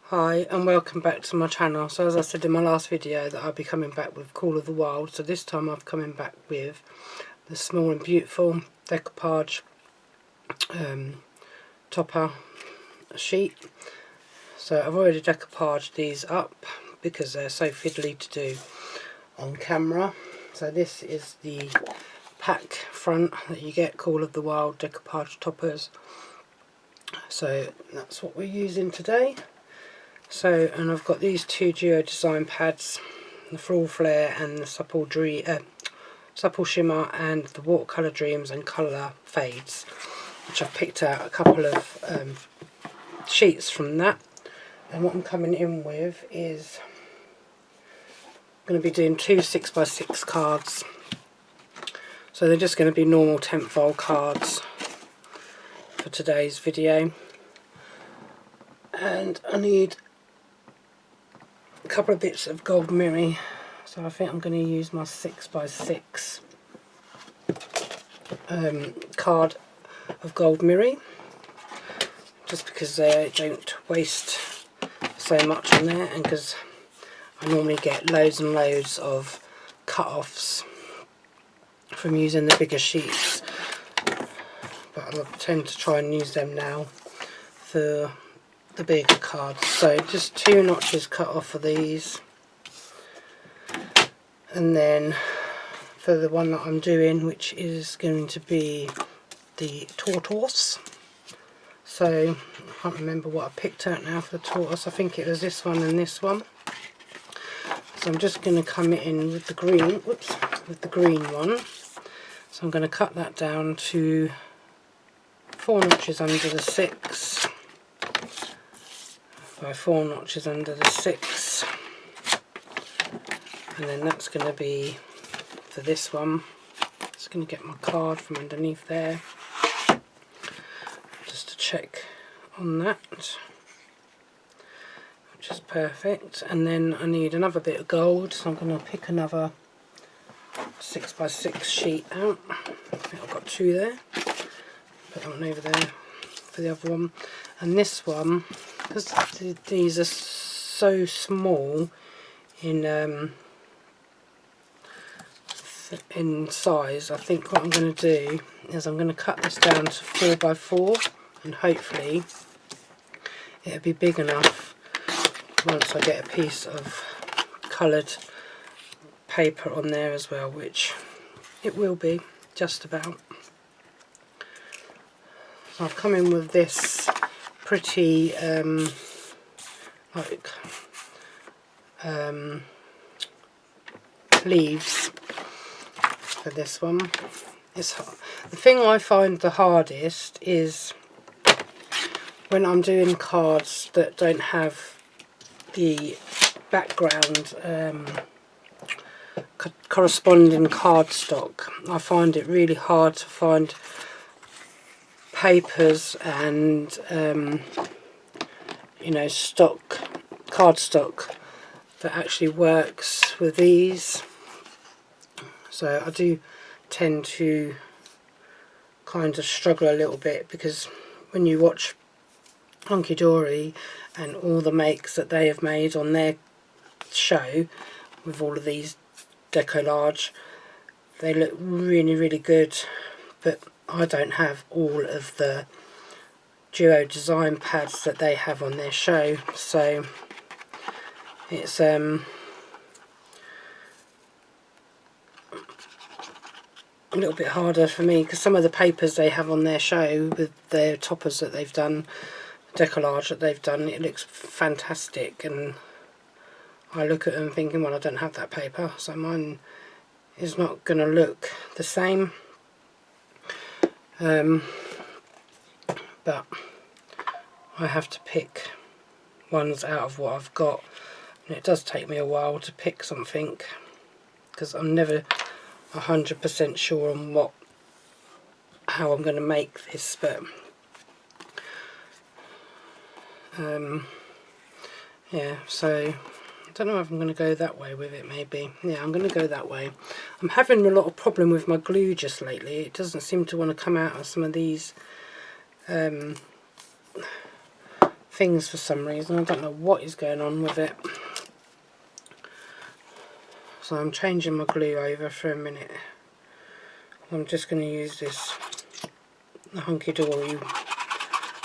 Hi and welcome back to my channel. So as I said in my last video that I'll be coming back with Call of the Wild, so this time I'm coming back with the Small and Beautiful Decoupage topper sheet. So I've already decoupaged these up because they're so fiddly to do on camera. So this is the pack front that you get, Call of the Wild Decoupage toppers. So that's what we're using today. So, and I've got these two Duo design pads, the Full Flare and the Supple Shimmer, and the Watercolour Dreams and Colour Fades, which I've picked out a couple of sheets from that. And what I'm coming in with is I'm going to be doing two 6x6 cards. So they're just going to be normal 10th fold cards for today's video. And I need a couple of bits of gold mirror, so I think I'm going to use my 6x6 card of gold mirror, just because they don't waste so much on there, and because I normally get loads and loads of cut-offs from using the bigger sheets, but I tend to try and use them now for the bigger cards. So just 2 notches cut off of these, and then for the one that I'm doing, which is going to be the tortoise, so I can't remember what I picked out now for the tortoise. I think it was this one and this one. So I'm just going to come in with the green, with the green one. So I'm going to cut that down to 4 notches under the 6 by 4 notches under the 6, and then that's going to be for this one. Just going to get my card from underneath there just to check on that, which is perfect. And then I need another bit of gold, so I'm going to pick another 6x6 sheet out. I think I've got 2 there. Put that one over there for the other one. And this one, because these are so small in size, I think what I'm going to do is I'm going to cut this down to 4x4, and hopefully it'll be big enough once I get a piece of coloured paper on there as well, which it will be just about. So I've come in with this pretty leaves for this one. The thing I find the hardest is when I'm doing cards that don't have the background corresponding cardstock. I find it really hard to find papers and you know, cardstock that actually works with these. So I do tend to kind of struggle a little bit, because when you watch Hunkydory and all the makes that they have made on their show with all of these decoupage, they look really, really good, but I don't have all of the Duo design pads that they have on their show, so it's a little bit harder for me, because some of the papers they have on their show with their toppers that they've done, decoupage that they've done, it looks fantastic, and I look at them thinking, well, I don't have that paper, so mine is not going to look the same. But I have to pick ones out of what I've got, and it does take me a while to pick something, because I'm never 100% sure on how I'm going to make this. But yeah, so I don't know if I'm going to go that way with it. Maybe, yeah, I'm going to go that way. I'm having a lot of problem with my glue just lately. It doesn't seem to want to come out of some of these things for some reason. I don't know what is going on with it. So I'm changing my glue over for a minute. I'm just going to use this Hunkydory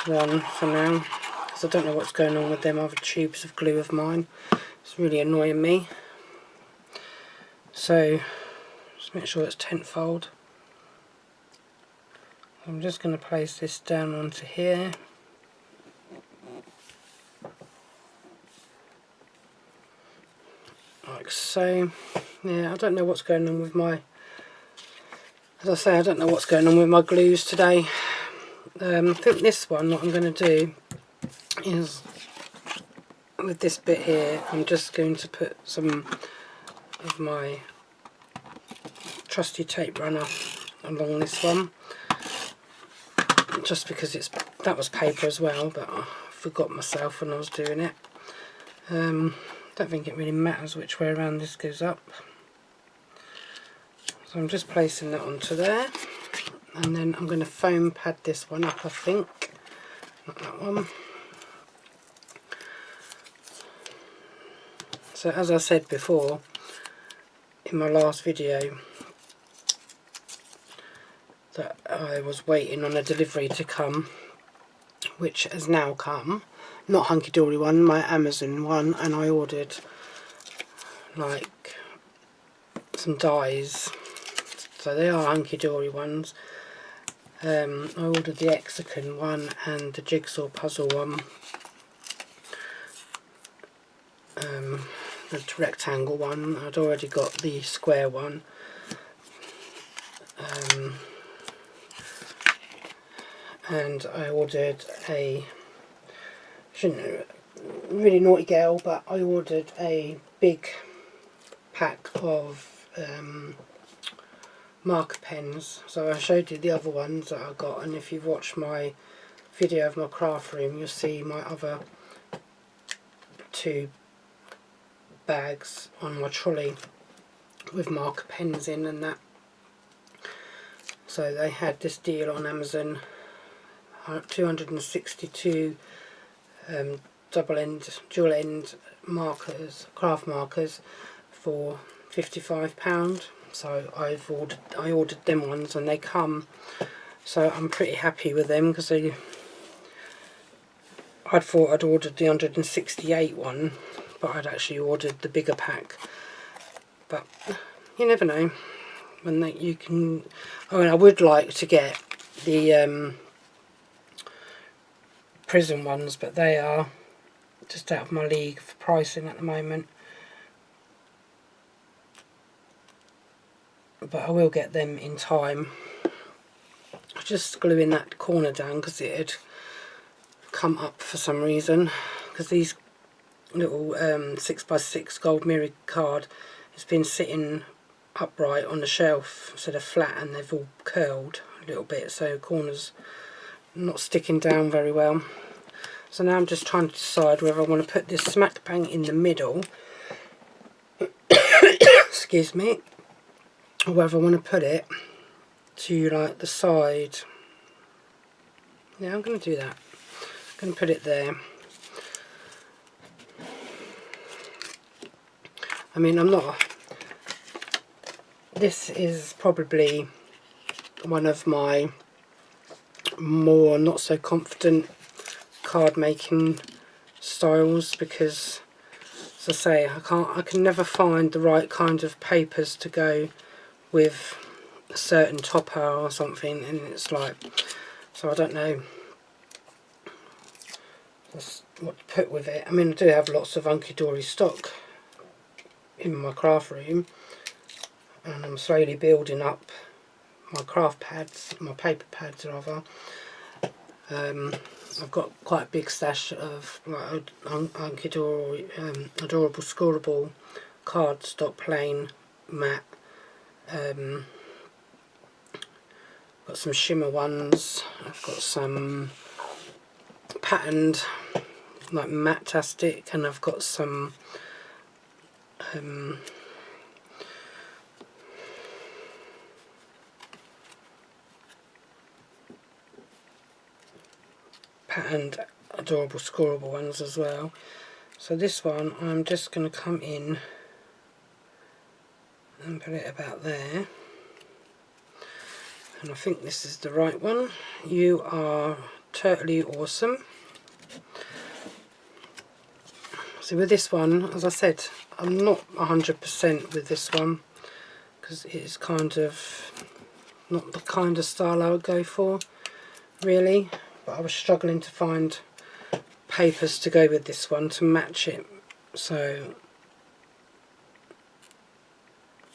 one for now, because I don't know what's going on with them other tubes of glue of mine. It's really annoying me. So just make sure it's tenfold. I'm just going to place this down onto here. Like so. Yeah, I don't know what's going on with my, as I say, I don't know what's going on with my glues today. I think this one, what I'm going to do is, with this bit here, I'm just going to put some of my trusty tape runner along this one, just because that was paper as well, but I forgot myself when I was doing it. Don't think it really matters which way around this goes up. So I'm just placing that onto there, and then I'm going to foam pad this one up, I think. Not that one. So as I said before in my last video, that I was waiting on a delivery to come, which has now come. Not Hunkydory one, my Amazon one, and I ordered like some dies. So they are Hunkydory ones. I ordered the hexagon one and the jigsaw puzzle one. The rectangle one. I'd already got the square one. And I ordered a, really naughty girl, but I ordered a big pack of marker pens. So I showed you the other ones that I got, and if you've watched my video of my craft room, you'll see my other 2 bags on my trolley with marker pens in and that. So they had this deal on Amazon, 262 dual end markers, craft markers, for £55. So I ordered them ones, and they come. So I'm pretty happy with them, because I'd thought I'd ordered the 168 one, but I'd actually ordered the bigger pack. But you never know when you can. I mean, I would like to get the prison ones, but they are just out of my league for pricing at the moment. But I will get them in time. Just gluing that corner down because it had come up for some reason, because these little 6x6 gold mirror card has been sitting upright on the shelf instead of flat, and they've all curled a little bit, so corners not sticking down very well. So now I'm just trying to decide whether I want to put this smack bang in the middle excuse me, or whether I want to put it to like the side. Yeah, I'm going to do that. I'm going to put it there. I mean, this is probably one of my more not so confident card making styles, because as I say, I can never find the right kind of papers to go with a certain topper or something, and it's like, so I don't know what to put with it. I mean, I do have lots of Hunkydory stock in my craft room, and I'm slowly building up my craft pads, my paper pads rather. I've got quite a big stash of like Hunkydory adorable scoreable cardstock plain matte. Got some shimmer ones. I've got some patterned like matte-tastic, and I've got some patterned adorable scoreable ones as well. So this one I'm just going to come in and put it about there, and I think this is the right one. You are totally awesome. So with this one, as I said, I'm not 100% with this one because it is kind of not the kind of style I would go for really, but I was struggling to find papers to go with this one to match it, so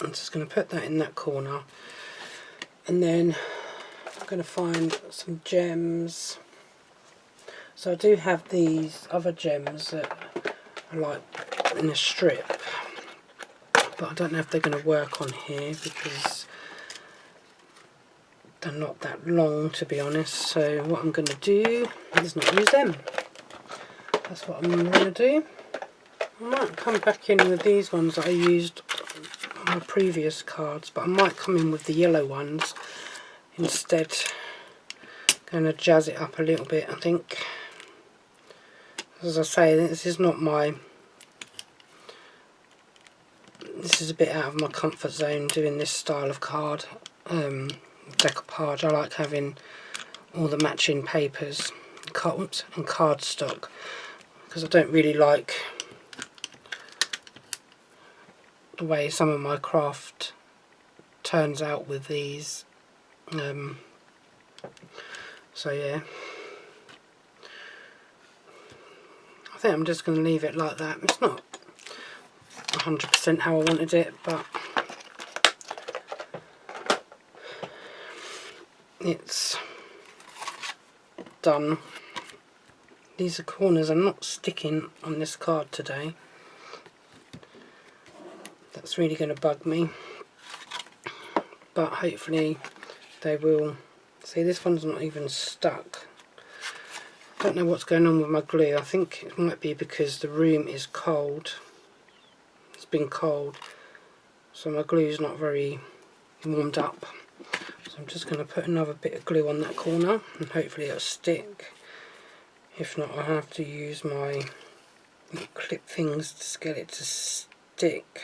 I'm just going to put that in that corner, and then I'm going to find some gems. So I do have these other gems that I like in a strip, but I don't know if they're going to work on here because they're not that long, to be honest. So what I'm going to do is not use them. That's what I'm going to do. I might come back in with these ones that I used on my previous cards, but I might come in with the yellow ones instead. Going to jazz it up a little bit, I think. As I say, this is not my... This is a bit out of my comfort zone doing this style of card. Decoupage. I like having all the matching papers and cardstock, because I don't really like the way some of my craft turns out with these. So yeah, I think I'm just going to leave it like that. It's not 100% how I wanted it, but it's done. These corners are not sticking on this card today. That's really going to bug me, but hopefully they will. See, this one's not even stuck. I don't know what's going on with my glue. I think it might be because the room is cold. It's been cold, so my glue is not very warmed up. So I'm just going to put another bit of glue on that corner and hopefully it'll stick. If not, I'll have to use my clip things to get it to stick.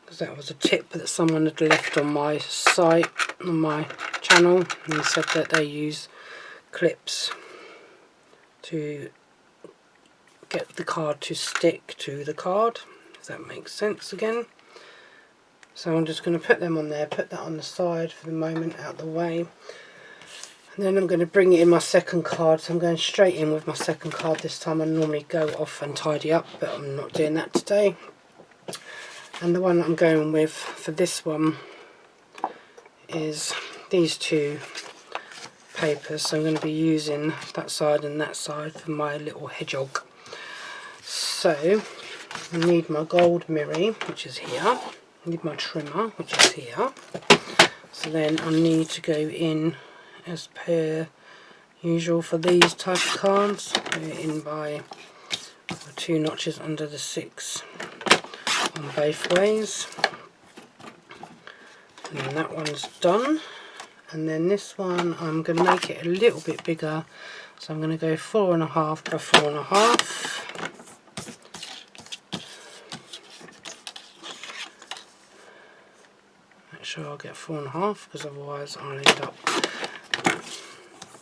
Because that was a tip that someone had left on my site, on my channel, and he said that they use clips to get the card to stick to the card, if that makes sense again. So I'm just going to put them on there, put that on the side for the moment, out the way. And then I'm going to bring it in my second card. So I'm going straight in with my second card this time. I normally go off and tidy up, but I'm not doing that today. And the one that I'm going with for this one is these two papers. So I'm going to be using that side and that side for my little hedgehog. So I need my gold mirror, which is here. I need my trimmer, which is here. So then I need to go in as per usual for these type of cards. Go in by 2 notches under the 6 on both ways. And then that one's done. And then this one I'm going to make it a little bit bigger. So I'm going to go 4.5 by 4.5. Make sure I'll get 4.5, because otherwise I'll end up,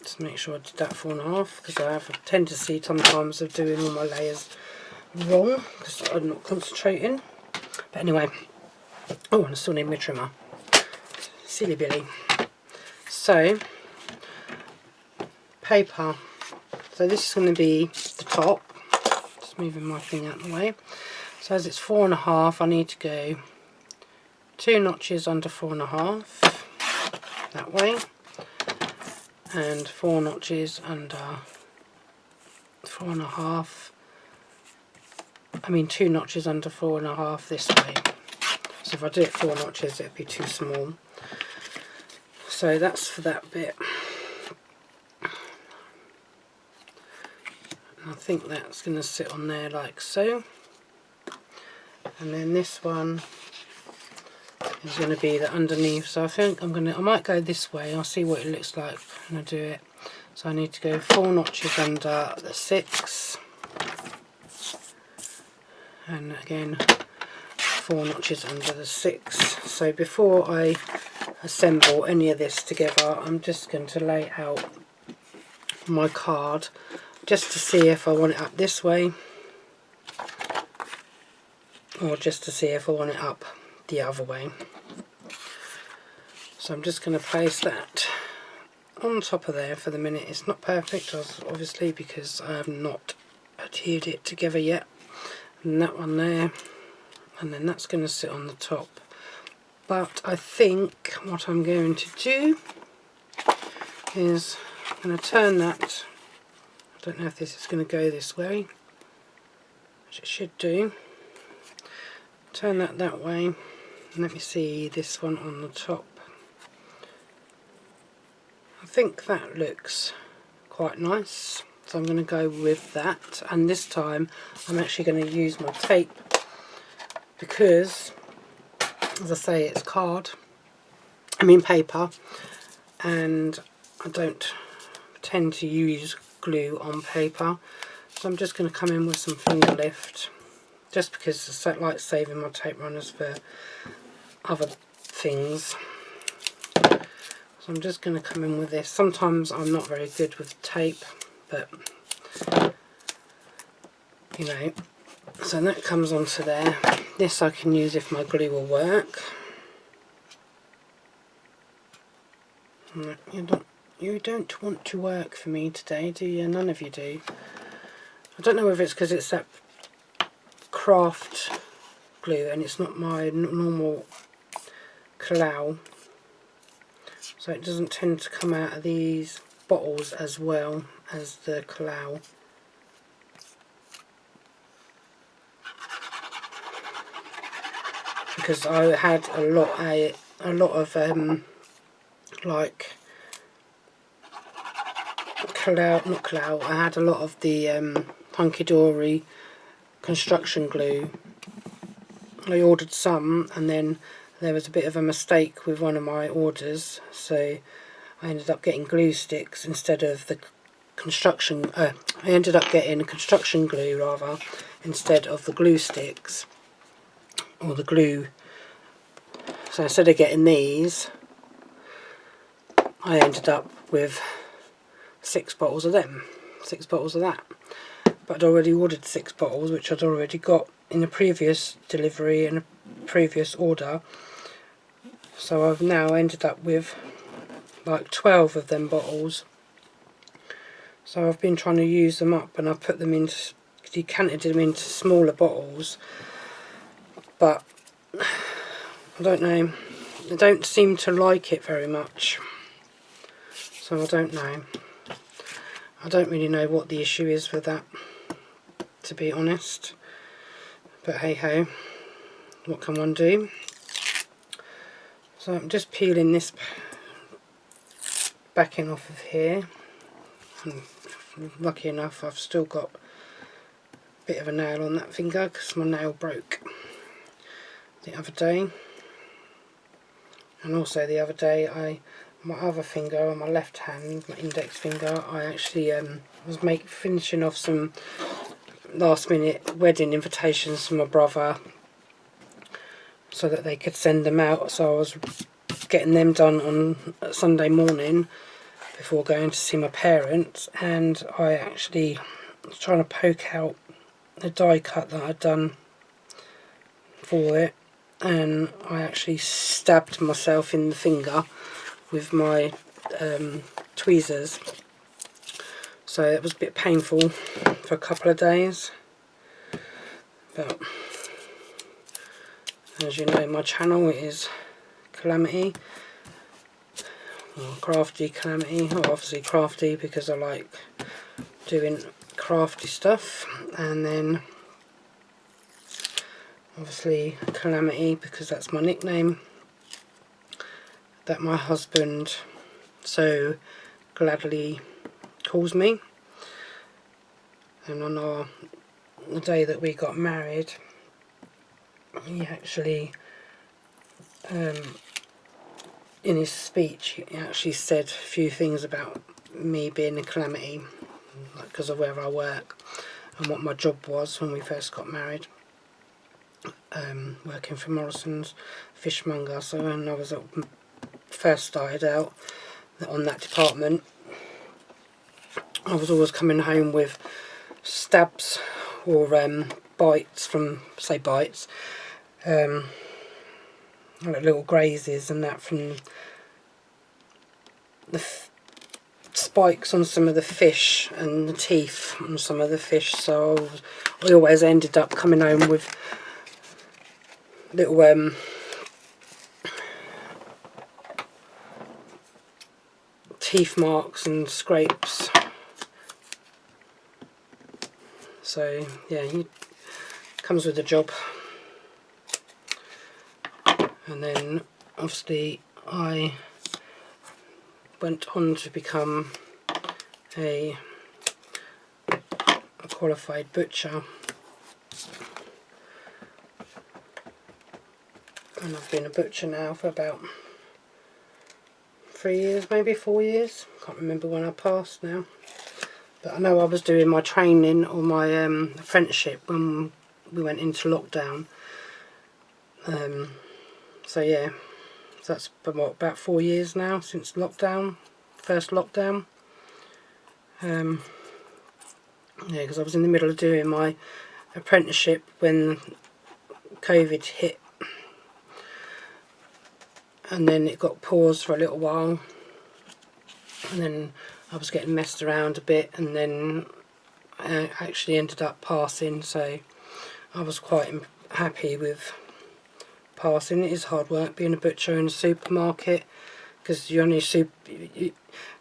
just make sure I did that 4.5, because I have a tendency sometimes of doing all my layers wrong because I'm not concentrating. But anyway, oh, and I still need my trimmer. Silly Billy. So, paper. So this is going to be the top. Just moving my thing out of the way. So as it's 4.5, I need to go 2 notches under 4.5 that way, and 4 notches under 4.5. I mean 2 notches under 4.5 this way. So if I do it 4 notches, it'd be too small. So that's for that bit. And I think that's going to sit on there like so. And then this one is going to be the underneath. So I think I might go this way. I'll see what it looks like when I do it. So I need to go 4 notches under the 6, and again 4 notches under the 6. So before I assemble any of this together, I'm just going to lay out my card just to see if I want it up this way, or just to see if I want it up the other way. So I'm just going to place that on top of there for the minute. It's not perfect, obviously, because I have not adhered it together yet. And that one there, and then that's going to sit on the top. But I think what I'm going to do is I'm going to turn that. I don't know if this is going to go this way, which it should do. Turn that way, and let me see this one on the top. I think that looks quite nice, so I'm going to go with that. And this time I'm actually going to use my tape because, as I say, it's paper, and I don't tend to use glue on paper. So I'm just going to come in with some finger lift, just because I like saving my tape runners for other things. So I'm just going to come in with this. Sometimes I'm not very good with tape, but you know, so that comes onto there. This I can use if my glue will work. You don't want to work for me today, do you? None of you do. I don't know whether it's because it's that craft glue and it's not my normal Kalau, so it doesn't tend to come out of these bottles as well as the Kalau. Because I had a lot of like not Kalau, I had a lot of the Hunkydory construction glue. I ordered some, and then there was a bit of a mistake with one of my orders, so I ended up getting glue sticks instead of the construction. I ended up getting construction glue rather instead of the glue sticks, or the glue. So instead of getting these, I ended up with 6 bottles of them, 6 bottles of that. But I'd already ordered 6 bottles, which I'd already got in a previous delivery and a previous order. So I've now ended up with like 12 of them bottles. So I've been trying to use them up, and I've put them into, decanted them into smaller bottles. But I don't know, I don't seem to like it very much. So I don't know. I don't really know what the issue is with that, to be honest. But hey ho, what can one do? So I'm just peeling this backing off of here, and lucky enough I've still got a bit of a nail on that finger because my nail broke the other day. And also the other day my other finger on my left hand, my index finger, I actually was finishing off some last minute wedding invitations for my brother so that they could send them out. So I was getting them done on Sunday morning before going to see my parents, and I actually was trying to poke out the die cut that I'd done for it, and I actually stabbed myself in the finger with my tweezers. So it was a bit painful for a couple of days. But as you know, my channel is Calamity, or Crafty Calamity, or obviously Crafty because I like doing crafty stuff, and then obviously Calamity because that's my nickname that my husband so gladly calls me. And on the day that we got married, he actually in his speech he actually said a few things about me being a calamity, because of where I work and what my job was when we first got married. Working for Morrison's fishmonger. So when I was first started out on that department, I was always coming home with stabs or bites from, say bites, like little grazes and that from the spikes on some of the fish and the teeth on some of the fish. So I always ended up coming home with little teeth marks and scrapes. So yeah, he comes with the job. And then obviously I went on to become a qualified butcher, and I've been a butcher now for about 3 years, maybe 4 years. Can't remember when I passed now, but I know I was doing my training or my apprenticeship when we went into lockdown. So yeah, so that's what, about 4 years now since lockdown, first lockdown. Yeah, because I was in the middle of doing my apprenticeship when COVID hit, and then it got paused for a little while, and then I was getting messed around a bit, and then I actually ended up passing, so I was quite happy with passing. It is hard work being a butcher in a supermarket, because you only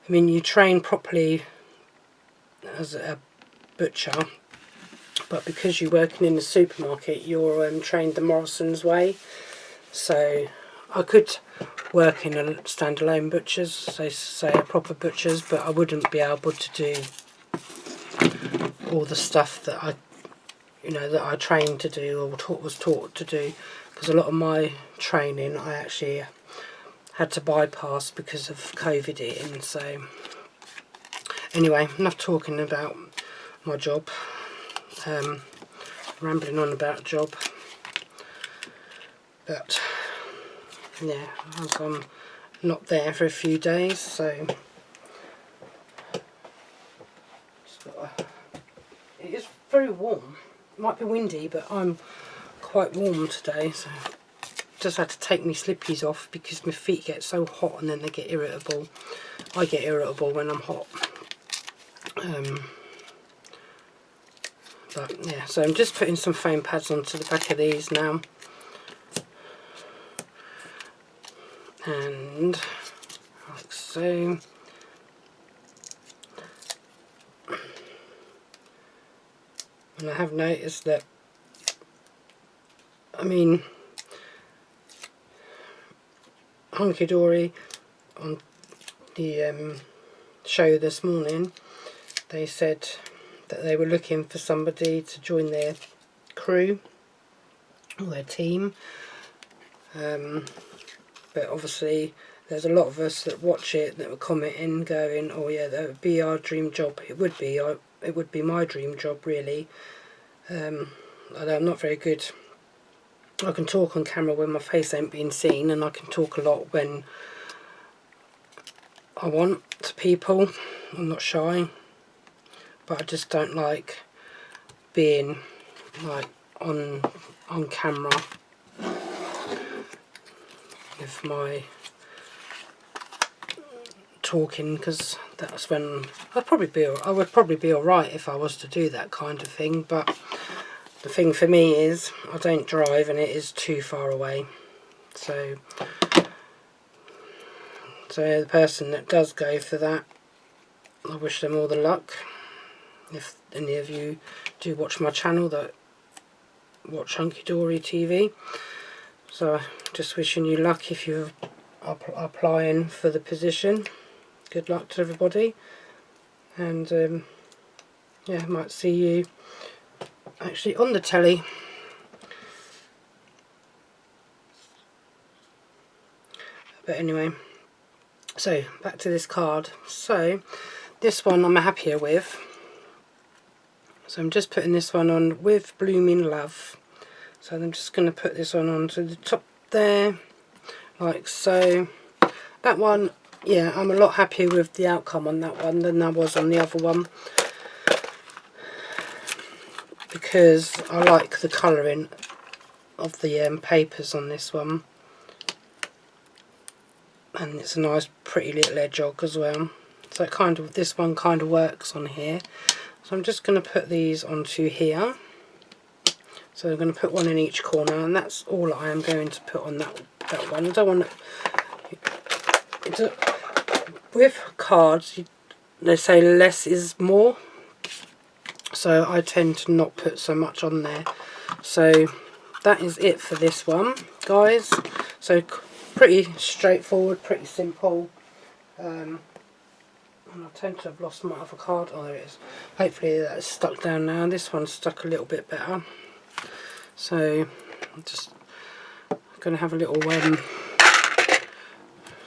you train properly as a butcher, but because you're working in the supermarket, you're trained the Morrison's way. So I could work in a standalone butcher's, say a proper butcher's, but I wouldn't be able to do all the stuff that I trained to do or was taught to do, because a lot of my training I actually had to bypass because of COVID hitting. So anyway, enough talking about my job, rambling on about a job, but yeah, as I'm not there for a few days, so it is very warm. It might be windy, but I'm quite warm today, so just had to take my slippies off because my feet get so hot and then they get irritable. I get irritable when I'm hot. But yeah, so I'm just putting some foam pads onto the back of these now, and like so. And I have noticed that, Hunkydory on the show this morning, they said that they were looking for somebody to join their crew or their team, but obviously there's a lot of us that watch it that were commenting going, oh yeah, that would be our dream job. It would be my dream job really. Although I'm not very good, I can talk on camera when my face ain't being seen, and I can talk a lot when I want to people. I'm not shy, but I just don't like being like on camera with my talking, because that's when I would probably be alright if I was to do that kind of thing. But the thing for me is I don't drive and it is too far away, so the person that does go for that, I wish them all the luck. If any of you do watch my channel that watch Hunkydory TV, so just wishing you luck if you're applying for the position. Good luck to everybody, and yeah, I might see you actually on the telly. But anyway, So back to this card. So this one I'm happier with. So I'm just putting this one on with Blooming Love. So I'm just going to put this one onto the top there, like so. That one, yeah, I'm a lot happier with the outcome on that one than I was on the other one, because I like the colouring of the papers on this one, and it's a nice pretty little hedgehog as well. So it kind of, this one kind of works on here. So I'm just going to put these onto here. So I'm going to put one in each corner, and that's all I am going to put on that one. I don't want to, with cards they say less is more, so I tend to not put so much on there. So that is it for this one, guys. So pretty straightforward, pretty simple. And I tend to have lost my other card. Oh, there it is. Hopefully that's stuck down now. This one's stuck a little bit better. So I'm just going to have a little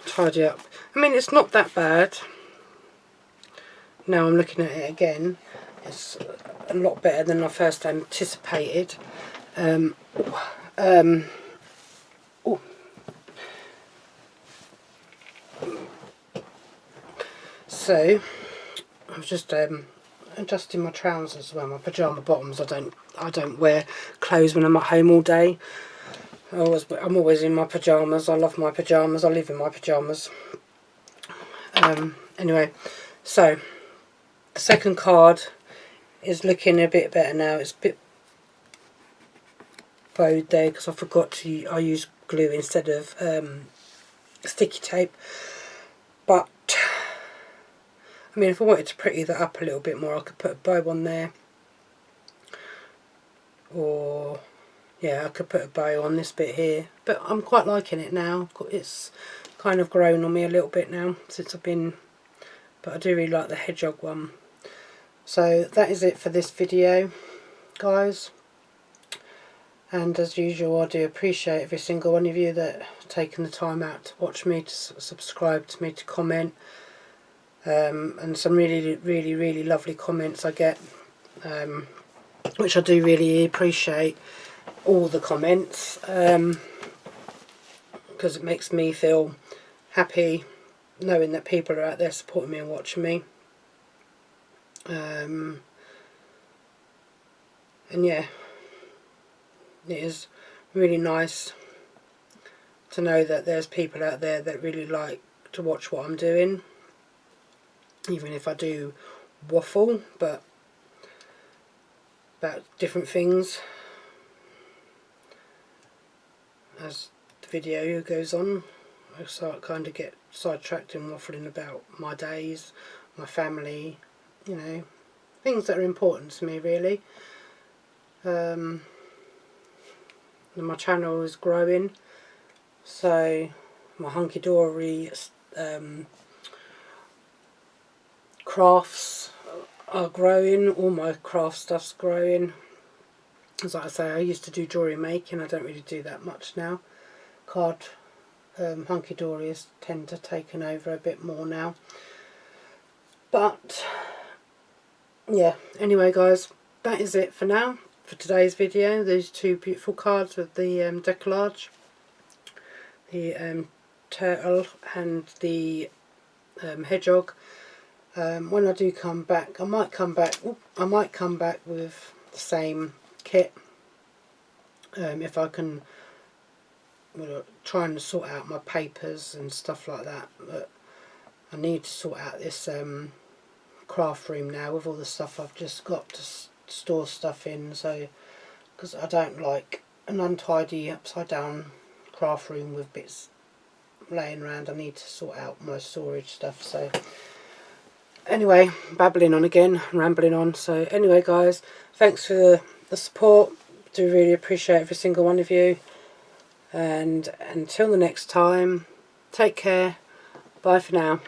tidy up. I mean, it's not that bad. Now I'm looking at it again, it's a lot better than I first anticipated. So I was just adjusting my trousers as well, my pyjama bottoms. I don't wear clothes when I'm at home all day. I'm always in my pyjamas. I love my pyjamas. I live in my pyjamas. Anyway, so the second card is looking a bit better now. It's a bit bowed there because I forgot to. I use glue instead of sticky tape. But I mean, if I wanted to pretty that up a little bit more, I could put a bow on there, or yeah, I could put a bow on this bit here. But I'm quite liking it now. It's kind of grown on me a little bit now since I've been, but I do really like the hedgehog one. So that is it for this video, guys. And as usual, I do appreciate every single one of you that have taken the time out to watch me, to subscribe to me, to comment. And some really lovely comments I get, which I do really appreciate all the comments, because it makes me feel happy knowing that people are out there supporting me and watching me. And yeah, it is really nice to know that there's people out there that really like to watch what I'm doing, even if I do waffle but about different things as the video goes on. I kind of get sidetracked and waffling about my days, my family, you know, things that are important to me really. And my channel is growing, so my Hunkydory crafts are growing, all my craft stuff's growing. As like I say, I used to do jewellery making, I don't really do that much now. Hunkydory has tend to taken over a bit more now. But yeah, anyway guys, that is it for now, for today's video. These two beautiful cards with the decoupage, the turtle and the hedgehog. When I do come back, I might come back with the same kit, if I can, try and sort out my papers and stuff like that. But I need to sort out this craft room now with all the stuff I've just got to store stuff in, so because I don't like an untidy upside down craft room with bits laying around. I need to sort out my storage stuff. So anyway, babbling on again, rambling on. So anyway guys, thanks for the support, do really appreciate every single one of you, and until the next time, take care, bye for now.